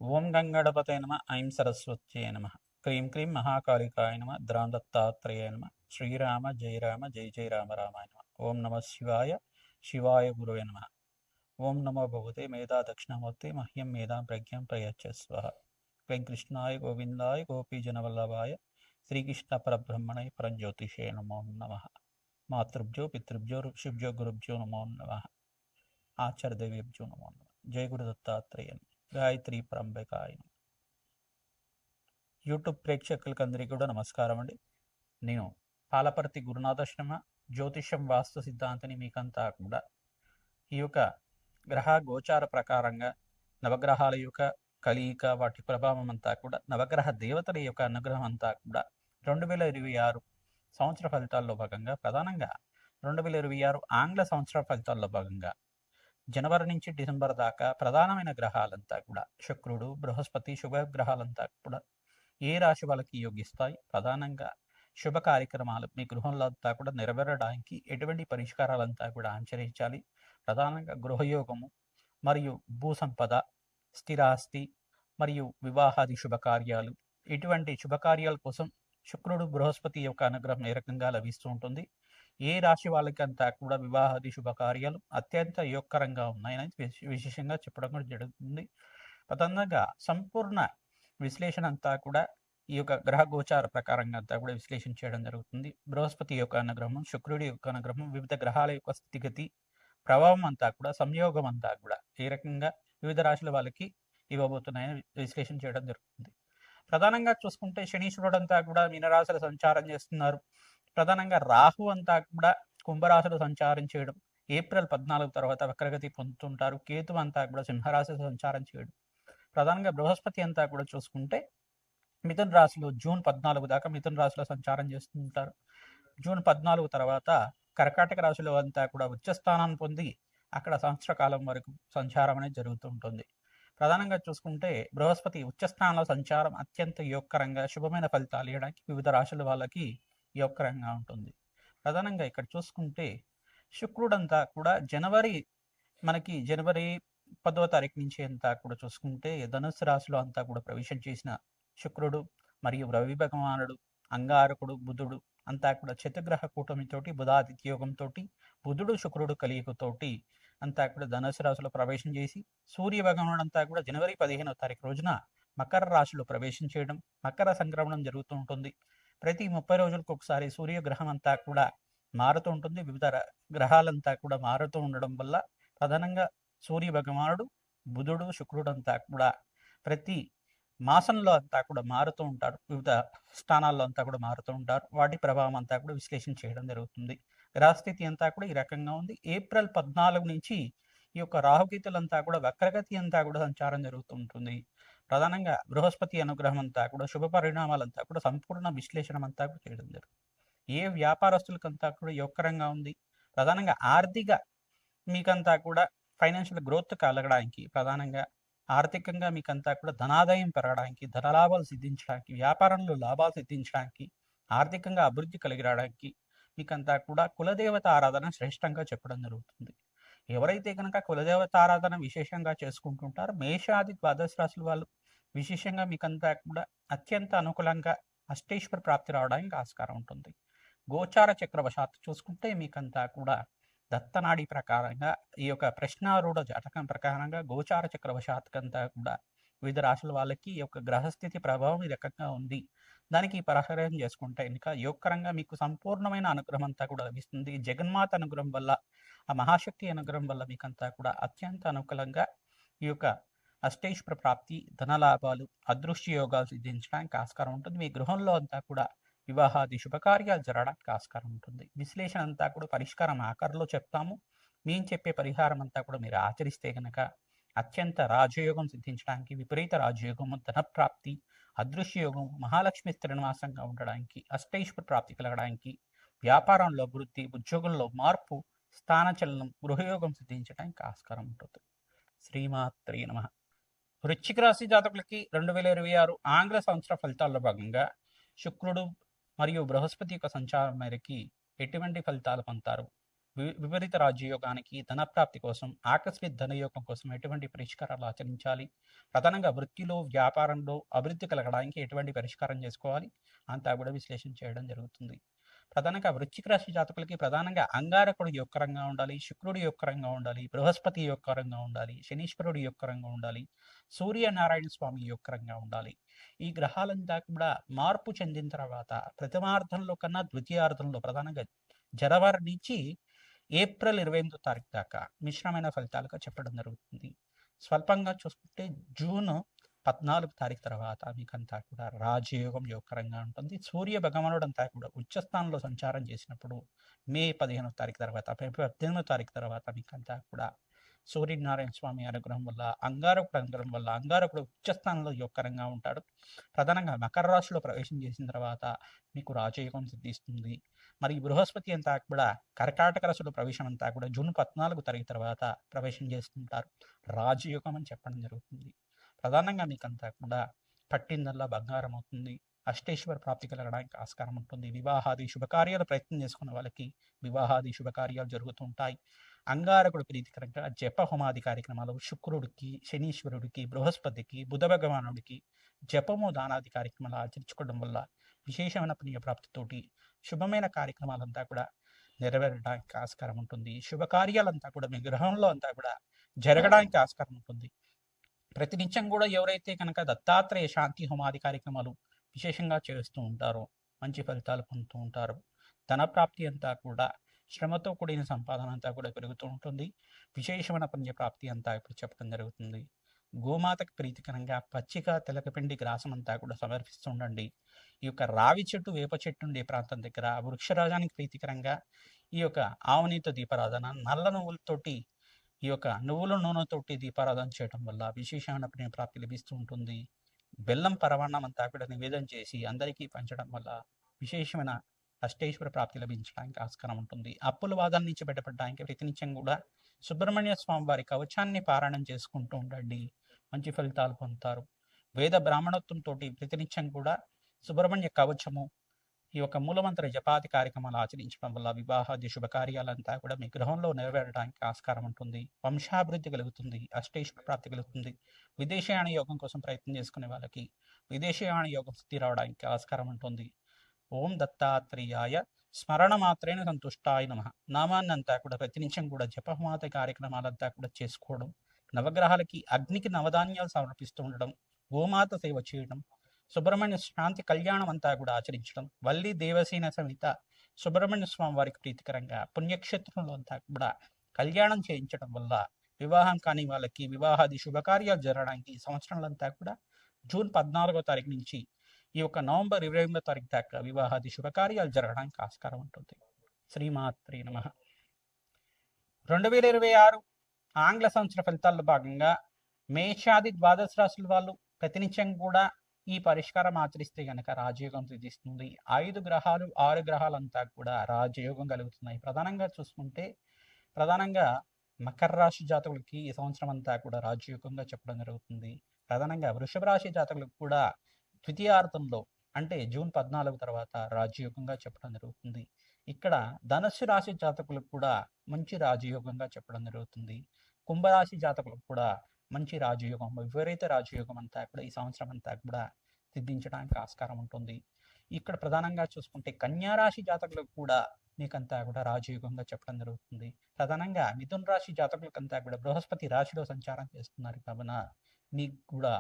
ఓం గంగణపతయ నమ ఐం సరస్వత్యై నమ క్రీం క్రీం మహాకాళికాయ నమ ద్రాందత్తాత్రేయ నమ శ్రీరామ జయ రామ జయ జయ రామ రామాయ నమ ఓం నమ శివాయ శివాయ గురువే నమ ఓం నమో భగవతే మేధా దక్షిణామూర్తి మహ్యం మేధాం ప్రజ్ఞాం ప్రయచ్చస్వ వెంకృష్ణాయ గోవిందాయ గోపీజనవల్లభాయ శ్రీకృష్ణ పరబ్రహ్మణే పరంజ్యోతిషే నమో నమ మాతృభ్యో పితృభ్యో ఋషిభ్యో గురుభ్యో నమో నమ ఆచార్యదేవ్యభ్యో నమో నమ జయ గురు దత్తాత్రేయ గాయత్రి పరంబకాయ యూట్యూబ్ ప్రేక్షకులకు అందరికీ కూడా నమస్కారం అండి. నేను పాలపర్తి గురునాథాశ్రమ జ్యోతిష్యం వాస్తు సిద్ధాంతిని మీకంతా కూడా ఈ యొక్క గ్రహ గోచార ప్రకారంగా నవగ్రహాల యొక్క కలియిక వాటి ప్రభావం అంతా కూడా నవగ్రహ దేవతల యొక్క అనుగ్రహం అంతా కూడా 2026 సంవత్సర ఫలితాల్లో భాగంగా ప్రధానంగా 2026 ఆంగ్ల సంవత్సర ఫలితాల్లో భాగంగా జనవరి నుంచి డిసెంబర్ దాకా ప్రధానమైన గ్రహాలంతా కూడా శుక్రుడు బృహస్పతి శుభగ్రహాలంతా కూడా ఏ రాశి వాళ్ళకి యోగిస్తాయి, ప్రధానంగా శుభ కార్యక్రమాలు మీ గృహంలో అంతా కూడా నెరవేరడానికి ఎటువంటి పరిష్కారాలంతా కూడా ఆచరించాలి, ప్రధానంగా గృహయోగము మరియు భూసంపద స్థిరాస్తి మరియు వివాహాది శుభకార్యాలు ఇటువంటి శుభకార్యాల కోసం శుక్రుడు బృహస్పతి యొక్క అనుగ్రహం ఏ రకంగా లభిస్తూ ఉంటుంది, ఏ రాశి వాళ్ళకి అంతా కూడా వివాహాది శుభకార్యాలు అత్యంత యోగకరంగా ఉన్నాయని విశేషంగా చెప్పడం కూడా జరుగుతుంది. ప్రధానంగా సంపూర్ణ విశ్లేషణ అంతా కూడా ఈ యొక్క గ్రహ గోచార ప్రకారంగా అంతా కూడా విశ్లేషణ చేయడం జరుగుతుంది. బృహస్పతి యొక్క అనుగ్రహం, శుక్రుడి యొక్క అనుగ్రహం, వివిధ గ్రహాల యొక్క స్థితిగతి ప్రభావం అంతా కూడా సంయోగం అంతా కూడా ఏ రకంగా వివిధ రాశుల వాళ్ళకి ఇవ్వబోతున్నాయని విశ్లేషణ చేయడం జరుగుతుంది. ప్రధానంగా చూసుకుంటే శనీశ్వరుడు అంతా కూడా మీనరాశులు సంచారం చేస్తున్నారు. ప్రధానంగా రాహు అంతా కూడా కుంభరాశులు సంచారం చేయడం, ఏప్రిల్ 14 తర్వాత వక్రగతి పొందుతుంటారు. కేతు అంతా కూడా సింహరాశిలో సంచారం చేయడం, ప్రధానంగా బృహస్పతి అంతా కూడా చూసుకుంటే మిథున రాశిలో జూన్ 14 దాకా మిథున రాశిలో సంచారం చేస్తుంటారు. జూన్ 14 తర్వాత కర్కాటక రాశిలో అంతా కూడా ఉచ్చ స్థానాన్ని పొంది అక్కడ సంవత్సర కాలం వరకు సంచారం అనేది జరుగుతూ ఉంటుంది. ప్రధానంగా చూసుకుంటే బృహస్పతి ఉచ్చస్థానంలో సంచారం అత్యంత యోగకరంగా శుభమైన ఫలితాలు ఇవ్వడానికి వివిధ రాశుల వాళ్ళకి యోగకరంగా ఉంటుంది. ప్రధానంగా ఇక్కడ చూసుకుంటే శుక్రుడంతా కూడా జనవరి 10వ తారీఖు నుంచి అంతా కూడా చూసుకుంటే ధనుస్సు రాశిలో అంతా కూడా ప్రవేశం చేసిన శుక్రుడు మరియు రవి భగవానుడు అంగారకుడు బుధుడు అంతా కూడా చతుర్గ్రహ కూటమితోటి బుధాదిత్య యోగంతో బుధుడు శుక్రుడు కలియుగతోటి అంతా కూడా ధనుసు రాశిలో ప్రవేశం చేసి సూర్య భగవానుడు అంతా కూడా జనవరి 15వ తారీఖు రోజున మకర రాశిలో ప్రవేశం చేయడం, మకర సంక్రమణం జరుగుతూ ఉంటుంది. ప్రతి 30 రోజులకు ఒకసారి సూర్యగ్రహం అంతా కూడా మారుతూ ఉంటుంది. వివిధ గ్రహాలంతా కూడా మారుతూ ఉండడం వల్ల ప్రధానంగా సూర్య భగవానుడు బుధుడు శుక్రుడు అంతా కూడా ప్రతి మాసంలో అంతా కూడా మారుతూ ఉంటారు. వివిధ స్థానాల్లో అంతా కూడా మారుతూ ఉంటారు. వాటి ప్రభావం అంతా కూడా విశ్లేషణ చేయడం జరుగుతుంది. గ్రహస్థితి అంతా కూడా ఈ రకంగా ఉంది. ఏప్రిల్ 14 నుంచి ఈ యొక్క రాహుకేతులంతా కూడా వక్రగతి అంతా కూడా సంచారం జరుగుతూ ఉంటుంది. ప్రధానంగా బృహస్పతి అనుగ్రహం అంతా కూడా శుభ పరిణామాలంతా కూడా సంపూర్ణ విశ్లేషణ అంతా కూడా చేయడం జరుగుతుంది. ఏ వ్యాపారస్తులకంతా కూడా యోగకరంగా ఉంది, ప్రధానంగా ఆర్థిక మీకంతా కూడా ఫైనాన్షియల్ గ్రోత్ కలగడానికి, ప్రధానంగా ఆర్థికంగా మీకంతా కూడా ధనాదాయం పెరగడానికి, ధనలాభాలు సిద్ధించడానికి, వ్యాపారంలో లాభాలు సిద్ధించడానికి, ఆర్థికంగా అభివృద్ధి కలిగి రావడానికి మీకంతా కూడా కులదేవత ఆరాధన శ్రేష్టంగా చెప్పడం జరుగుతుంది. ఎవరైతే కనుక కులదేవత ఆరాధన విశేషంగా చేసుకుంటుంటారో మేషాది ద్వాదశ రాశుల వాళ్ళు విశేషంగా మీకంతా కూడా అత్యంత అనుకూలంగా అష్టేశ్వర ప్రాప్తి రావడానికి ఆస్కారం ఉంటుంది. గోచార చక్రవశాత్తు చూసుకుంటే మీకంతా కూడా దత్తనాడి ప్రకారంగా ఈ యొక్క ప్రశ్నారూఢ జాతకం ప్రకారంగా గోచార చక్రవశాత్కంతా కూడా వివిధ రాశుల వాళ్ళకి ఈ యొక్క గ్రహస్థితి ప్రభావం ఈ రకంగా ఉంది. దానికి పరిహారం చేసుకుంటే ఇంకా యోగకరంగా మీకు సంపూర్ణమైన అనుగ్రహం అంతా కూడా లభిస్తుంది. జగన్మాత అనుగ్రహం వల్ల, ఆ మహాశక్తి అనుగ్రహం వల్ల మీకంతా కూడా అత్యంత అనుకూలంగా ఈ యొక్క అష్టేశ్వర ప్రాప్తి, ధనలాభాలు, అదృశ్య యోగాలు సిద్ధించడానికి ఆస్కారం ఉంటుంది. మీ గృహంలో అంతా కూడా వివాహాది శుభకార్యాలు జరగడానికి ఆస్కారం ఉంటుంది. విశ్లేషణ అంతా కూడా పరిష్కారం ఆఖరిలో చెప్తాము. మేము చెప్పే పరిహారం అంతా కూడా మీరు ఆచరిస్తే కనుక అత్యంత రాజయోగం సిద్ధించడానికి, విపరీత రాజయోగము, ధనప్రాప్తి, అదృశ్య యోగం, మహాలక్ష్మి స్థిరనివాసంగా ఉండడానికి, అష్టైశ్వర ప్రాప్తి కలగడానికి, వ్యాపారంలో అభివృద్ధి, ఉద్యోగంలో మార్పు, స్థానచలనం, గృహయోగం సిద్ధించడానికి ఆస్కారం ఉంటుంది. శ్రీమాత్రే నమః. వృశ్చిక రాశి జాతకులకి 2026 ఆంగ్ల సంవత్సర ఫలితాల్లో భాగంగా శుక్రుడు మరియు బృహస్పతి యొక్క సంచారం మేరకి ఎటువంటి ఫలితాలు పొందుతారు, విపరీత రాజ్యయోగానికి, ధనప్రాప్తి కోసం, ఆకస్మిక ధనయోగం కోసం ఎటువంటి పరిష్కారాలు ఆచరించాలి, ప్రధానంగా వృత్తిలో, వ్యాపారంలో అభివృద్ధి కలగడానికి ఎటువంటి పరిష్కారం చేసుకోవాలి అంతా కూడా విశ్లేషణ చేయడం జరుగుతుంది. ప్రధానంగా వృశ్చిక రాశి జాతకులకి ప్రధానంగా అంగారకుడు యొక్కరంగా ఉండాలి, శుక్రుడు యొక్కరంగా ఉండాలి, బృహస్పతి యొక్కరంగా ఉండాలి, శనీశ్వరుడు యొక్కరంగా ఉండాలి, సూర్యనారాయణ స్వామి యొక్కరంగా ఉండాలి. ఈ గ్రహాలంతా కూడా మార్పు చెందిన తర్వాత ప్రథమార్థంలో కన్నా ద్వితీయార్థంలో ప్రధానంగా జనవరి నుంచి ఏప్రిల్ 28వ తారీఖు దాకా మిశ్రమైన ఫలితాలుగా చెప్పడం జరుగుతుంది. స్వల్పంగా చూసుకుంటే జూన్ 14 తారీఖు తర్వాత మీకంతా కూడా రాజయోగం యోగకరంగా ఉంటుంది. సూర్య భగవానుడు అంతా కూడా ఉచ్చస్థానంలో సంచారం చేసినప్పుడు మే 15వ తారీఖు తర్వాత, మే 18వ తారీఖు తర్వాత మీకంతా కూడా సూర్యనారాయణ స్వామి అనుగ్రహం వల్ల, అంగారకుడు అనుగ్రహం వల్ల అంగారకుడు ఉచ్చస్థానంలో యోగకరంగా ఉంటాడు. ప్రధానంగా మకర రాశిలో ప్రవేశం చేసిన తర్వాత మీకు రాజయోగం సిద్ధిస్తుంది. మరి బృహస్పతి అంతా కూడా కర్కాటక రాశిలో ప్రవేశం అంతా కూడా జూన్ 14 తారీఖు తర్వాత ప్రవేశం చేస్తుంటారు. రాజయోగం అని చెప్పడం జరుగుతుంది. ప్రధానంగా మీకంతా కూడా పట్టిందల్లా బంగారం అవుతుంది. అష్టేశ్వర ప్రాప్తి కలగడానికి ఆస్కారం ఉంటుంది. వివాహాది శుభకార్యాలు ప్రయత్నం చేసుకున్న వాళ్ళకి వివాహాది శుభకార్యాలు జరుగుతుంటాయి. అంగారకుడు ప్రీతికరంగా జప హోమాది కార్యక్రమాలు శుక్రుడికి, శనీశ్వరుడికి, బృహస్పతికి, బుధ భగవానుడికి జపము దానాది కార్యక్రమాలు ఆచరించుకోవడం వల్ల విశేషమైన పుణ్యప్రాప్తితోటి శుభమైన కార్యక్రమాలంతా కూడా నెరవేరడానికి ఆస్కారం ఉంటుంది. శుభకార్యాలంతా కూడా మీ గృహంలో అంతా కూడా జరగడానికి ఆస్కారం ఉంటుంది. ప్రతినిత్యం కూడా ఎవరైతే కనుక దత్తాత్రేయ శాంతి హోమాది కార్యక్రమాలు విశేషంగా చేస్తూ ఉంటారో మంచి ఫలితాలు పొందుతూ ఉంటారు. ధనప్రాప్తి అంతా కూడా శ్రమతో కూడిన సంపాదన అంతా కూడా పెరుగుతూ ఉంటుంది. విశేషమైన పుణ్యప్రాప్తి అంతా ఇప్పుడు చెప్పడం జరుగుతుంది. గోమాతకు ప్రీతికరంగా పచ్చిక తెలకపిండి గ్రాసం అంతా కూడా సమర్పిస్తూ ఉండండి. ఈ యొక్క రావి చెట్టు, వేప చెట్టు ఉండే ప్రాంతం దగ్గర వృక్షరాజానికి ప్రీతికరంగా ఈ యొక్క ఆవునీతో దీపారాధన, నల్ల నువ్వులతోటి ఈ యొక్క నువ్వుల నూనెతోటి దీపారాధన చేయడం వల్ల విశేషమైన పుణ్య ప్రాప్తి లభిస్తూ ఉంటుంది. బెల్లం పరమాన్నం అంతా కూడా నివేదన చేసి అందరికీ పంచడం వల్ల విశేషమైన అష్టేశ్వర ప్రాప్తి లభించడానికి ఆస్కారం ఉంటుంది. అప్పుల వాదన నుంచి బయటపడడానికి ప్రతినిత్యం కూడా సుబ్రహ్మణ్య స్వామి వారి కవచాన్ని పారాయణం చేసుకుంటూ ఉండండి. మంచి ఫలితాలు పొందుతారు. వేద బ్రాహ్మణత్వంతో ప్రతినిత్యం కూడా సుబ్రహ్మణ్య కవచము, ఈ యొక్క మూలమంత్ర జపాది కార్యక్రమాలు ఆచరించడం వల్ల వివాహాది శుభకార్యాలంతా కూడా మీ గృహంలో నెరవేరడానికి ఆస్కారం ఉంటుంది. వంశాభివృద్ధి కలుగుతుంది. అష్టేశ్వర ప్రాప్తి కలుగుతుంది. విదేశీయాన యోగం కోసం ప్రయత్నం చేసుకునే వాళ్ళకి విదేశీయాన యోగం స్థితి రావడానికి ఆస్కారం ఉంటుంది. ఓం దత్తాత్రేయాయ స్మరణ మాత్రేణ సంతుష్టాయ నమః నామాన్ని అంతా కూడా ప్రతినిత్యం కూడా జపమాత కార్యక్రమాలంతా కూడా చేసుకోవడం, నవగ్రహాలకి అగ్నికి నవధాన్యాలు సమర్పిస్తూ ఉండడం, గోమాత సేవ చేయడం, సుబ్రహ్మణ్య శాంతి కళ్యాణం అంతా కూడా ఆచరించడం, వల్లి దేవసేన సమేత సుబ్రహ్మణ్య స్వామి వారికి ప్రీతికరంగా పుణ్యక్షేత్రంలో అంతా కూడా కళ్యాణం చేయించడం వల్ల వివాహం కాని వాళ్ళకి వివాహాది శుభకార్యాలు జరగడానికి ఈ సంవత్సరంలో అంతా కూడా జూన్ 14వ తారీఖు నుంచి ఈ యొక్క నవంబర్ 28వ తారీఖు దాకా వివాహాది శుభకార్యాలు జరగడానికి ఆస్కారం ఉంటుంది. శ్రీమాత్రే నమః. 2026 ఆంగ్ల సంవత్సర ఫలితాల్లో భాగంగా మేషాది ద్వాదశ రాశుల వాళ్ళు ప్రతినిత్యం కూడా ఈ పరిష్కారం ఆచరిస్తే గనక రాజయోగం సిద్ధిస్తుంది. 5 గ్రహాలు 6 గ్రహాలంతా కూడా రాజయోగం కలుగుతున్నాయి. ప్రధానంగా చూసుకుంటే ప్రధానంగా మకర రాశి జాతకులకి ఈ సంవత్సరం అంతా కూడా రాజయోగంగా చెప్పడం జరుగుతుంది. ప్రధానంగా వృషభ రాశి జాతకులకు కూడా ద్వితీయార్థంలో అంటే జూన్ 14 తర్వాత రాజయోగంగా చెప్పడం జరుగుతుంది. ఇక్కడ ధనుస్సు రాశి జాతకులకు కూడా మంచి రాజయోగంగా చెప్పడం జరుగుతుంది. కుంభరాశి జాతకులకు కూడా మంచి రాజయోగం, విపరీత రాజయోగం అంతా కూడా ఈ సంవత్సరం అంతా కూడా సిద్ధించడానికి ఆస్కారం ఉంటుంది. ఇక్కడ ప్రధానంగా చూసుకుంటే కన్యారాశి జాతకులకు కూడా మీకంతా కూడా రాజయోగంగా చెప్పడం జరుగుతుంది. ప్రధానంగా మిథున రాశి జాతకులకంతా కూడా బృహస్పతి రాశిలో సంచారం చేస్తున్నారు కావున మీకు కూడా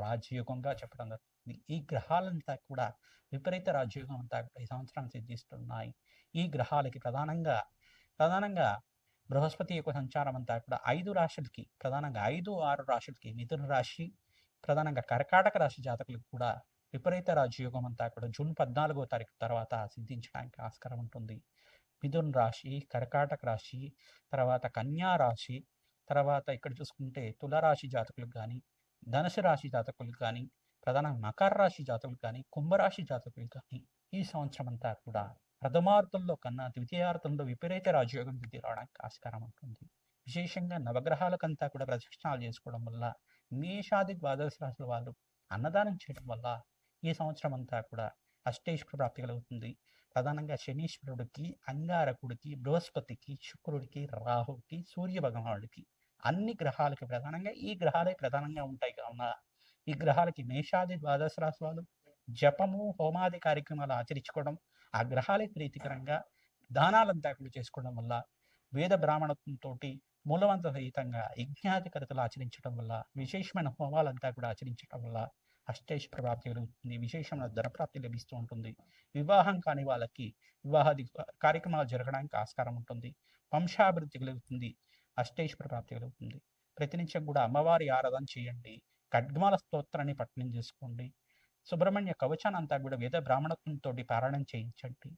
రాజయోగంగా చెప్పడం జరుగుతుంది. ఈ గ్రహాలంతా కూడా విపరీత రాజయోగం అంతా కూడా ఈ సంవత్సరం సిద్ధిస్తున్నాయి. ఈ గ్రహాలకి ప్రధానంగా బృహస్పతి యొక్క సంచారం అంతా కూడా 5 రాశులకి, ప్రధానంగా 5, 6 రాశులకి, మిథున రాశి, ప్రధానంగా కర్కాటక రాశి జాతకులకు కూడా విపరీత రాజయోగం అంతా కూడా జూన్ 14వ తారీఖు తర్వాత సిద్ధించడానికి ఆస్కారం ఉంటుంది. మిథున రాశి, కర్కాటక రాశి, తర్వాత కన్యా రాశి, తర్వాత ఇక్కడ చూసుకుంటే తులారాశి జాతకులకు కానీ, ధనుసు రాశి జాతకులకు కానీ, ప్రధానంగా మకర రాశి జాతకులకు కానీ, కుంభరాశి జాతకులకు కానీ ఈ సంవత్సరం అంతా కూడా ప్రథమార్థంలో కన్నా ద్వితీయార్థంలో విపరీత రాజయోగం సిద్ధి రావడానికి ఆస్కారం ఉంటుంది. విశేషంగా నవగ్రహాలకంతా కూడా ప్రదక్షిణాలు చేసుకోవడం వల్ల, మేషాది ద్వాదశ రాశుల వాళ్ళు అన్నదానం చేయడం వల్ల ఈ సంవత్సరం అంతా కూడా అష్టైశ్వర ప్రాప్తి కలుగుతుంది. ప్రధానంగా శనీశ్వరుడికి, అంగారకుడికి, బృహస్పతికి, శుక్రుడికి, రాహువుకి, సూర్య భగవానుడికి అన్ని గ్రహాలకి ప్రధానంగా ఈ గ్రహాలే ప్రధానంగా ఉంటాయి కావున ఈ గ్రహాలకి మేషాది ద్వాదశ రాశి వాళ్ళు జపము, హోమాది కార్యక్రమాలు ఆచరించుకోవడం, ఆ గ్రహాలకి ప్రీతికరంగా దానాలంతా కూడా చేసుకోవడం వల్ల వేద బ్రాహ్మణత్వంతోటి మూలవంత సహితంగా యజ్ఞాధికరతలు ఆచరించడం వల్ల విశేషమైన హోమాలంతా కూడా ఆచరించడం వల్ల అష్టైశ్వర ప్రాప్తి కలుగుతుంది. విశేషమైన ధనప్రాప్తి లభిస్తూ ఉంటుంది. వివాహం కాని వాళ్ళకి వివాహాది కార్యక్రమాలు జరగడానికి ఆస్కారం ఉంటుంది. వంశాభివృద్ధి కలుగుతుంది. అష్టైశ్వర ప్రాప్తి కలుగుతుంది. ప్రతినిత్యం కూడా అమ్మవారి ఆరాధన చేయండి. ఖడ్గమాల స్తోత్రాన్ని పఠనం చేసుకోండి. సుబ్రహ్మణ్య కవచాన్ని అంతా కూడా వేద బ్రాహ్మణత్వంతో పారాయణం చేయించండి.